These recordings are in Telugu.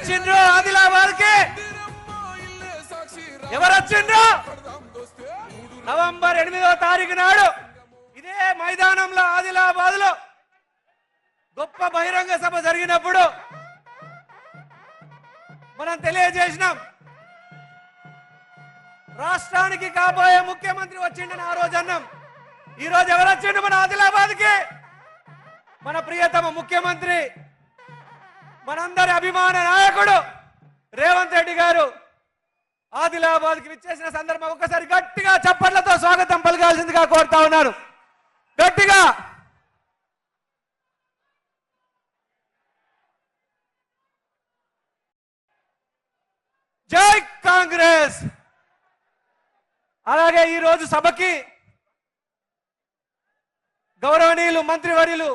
ఎవరొచ్చిండ్రు ఆదిలాబాద్ కి? ఎవరొచ్చిండ్రు? నవంబర్ 8వ తారీఖు నాడు ఇదే మైదానంలో ఆదిలాబాద్ లో గొప్ప బహిరంగ సభ జరిగినప్పుడు మనం తెలియజేసినాం, రాష్ట్రానికి కాబోయే ముఖ్యమంత్రి వచ్చిండని ఆ రోజు అన్నాం. ఈ రోజు ఎవరొచ్చిండు మన ఆదిలాబాద్ కి? మన ప్రియతమ ముఖ్యమంత్రి, మనందరి అభిమాన నాయకుడు రేవంత్ రెడ్డి గారు ఆదిలాబాద్ కి విచ్చేసిన సందర్భం ఒక్కసారి గట్టిగా చప్పట్లతో స్వాగతం పలకాల్సిందిగా కోరుతా ఉన్నారు. గట్టిగా జై కాంగ్రెస్. అలాగే ఈ రోజు సభకి గౌరవనీయులు మంత్రివర్యులు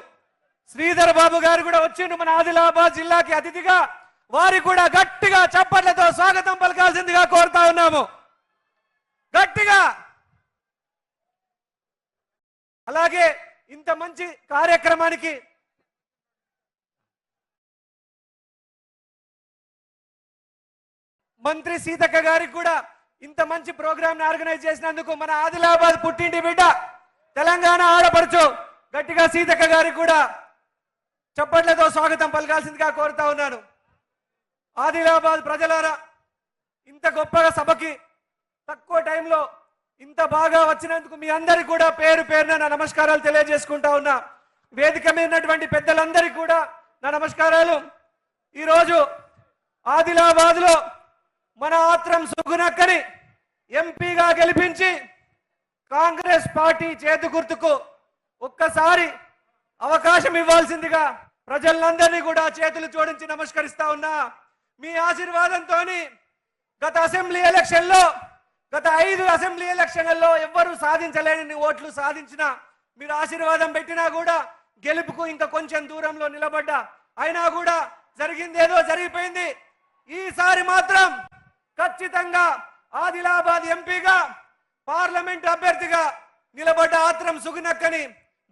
శ్రీధర్ బాబు గారు కూడా వచ్చిండు మన ఆదిలాబాద్ జిల్లాకి అతిథిగా. వారి కూడా గట్టిగా చప్పట్లతో స్వాగతం పలకాల్సిందిగా కోరుతా ఉన్నాము. గట్టిగా. అలాగే ఇంత మంచి కార్యక్రమానికి మంత్రి సీతక్క గారికి కూడా ఇంత మంచి ప్రోగ్రామ్ ఆర్గనైజ్ చేసినందుకు మన ఆదిలాబాద్ పుట్టింటి బిడ్డ తెలంగాణ ఆడపడుచు గట్టిగా సీతక్క గారికి కూడా చప్పట్లతో స్వాగతం పలకాల్సిందిగా కోరుతా ఉన్నాను. ఆదిలాబాద్ ప్రజలారా, ఇంత గొప్పగా సభకి తక్కువ టైంలో ఇంత బాగా వచ్చినందుకు మీ అందరికీ కూడా పేరు పేరున నా నమస్కారాలు తెలియజేసుకుంటా ఉన్నా. వేదిక మీద ఉన్నటువంటి పెద్దలందరికీ కూడా నా నమస్కారాలు. ఈరోజు ఆదిలాబాద్ లో మన ఆత్రం సుగుణక్కని ఎంపీగా గెలిపించి కాంగ్రెస్ పార్టీ చేతి గుర్తుకు ఒక్కసారి అవకాశం ఇవ్వాల్సిందిగా ప్రజలందరినీ కూడా చేతులు జోడించి నమస్కరిస్తా ఉన్నా. మీ ఆశీర్వాదంతో గత అసెంబ్లీ ఎలక్షన్లో, గత 5 అసెంబ్లీ ఎలక్షన్లలో ఎవ్వరూ సాధించలేని ఓట్లు సాధించిన మీరు ఆశీర్వాదం పెట్టినా కూడా గెలుపుకు ఇంకా కొంచెం దూరంలో నిలబడ్డా. అయినా కూడా జరిగిందేదో జరిగిపోయింది. ఈసారి మాత్రం ఖచ్చితంగా ఆదిలాబాద్ ఎంపీగా, పార్లమెంట్ అభ్యర్థిగా నిలబడ్డ ఆత్రం సుగుణక్కని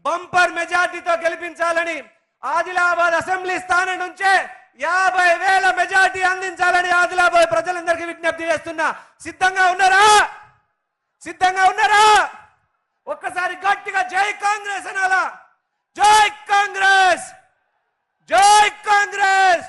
బంపర్ మెజార్టీతో గెలిపించాలని, ఆదిలాబాద్ అసెంబ్లీ స్థానం నుంచే 50,000 మెజార్టీ అందించాలని ఆదిలాబాద్ ప్రజలందరికీ విజ్ఞప్తి చేస్తున్నా. సిద్ధంగా ఉన్నారా? సిద్ధంగా ఉన్నారా? ఒక్కసారి గట్టిగా జై కాంగ్రెస్ అనాలా? జై కాంగ్రెస్, జై కాంగ్రెస్.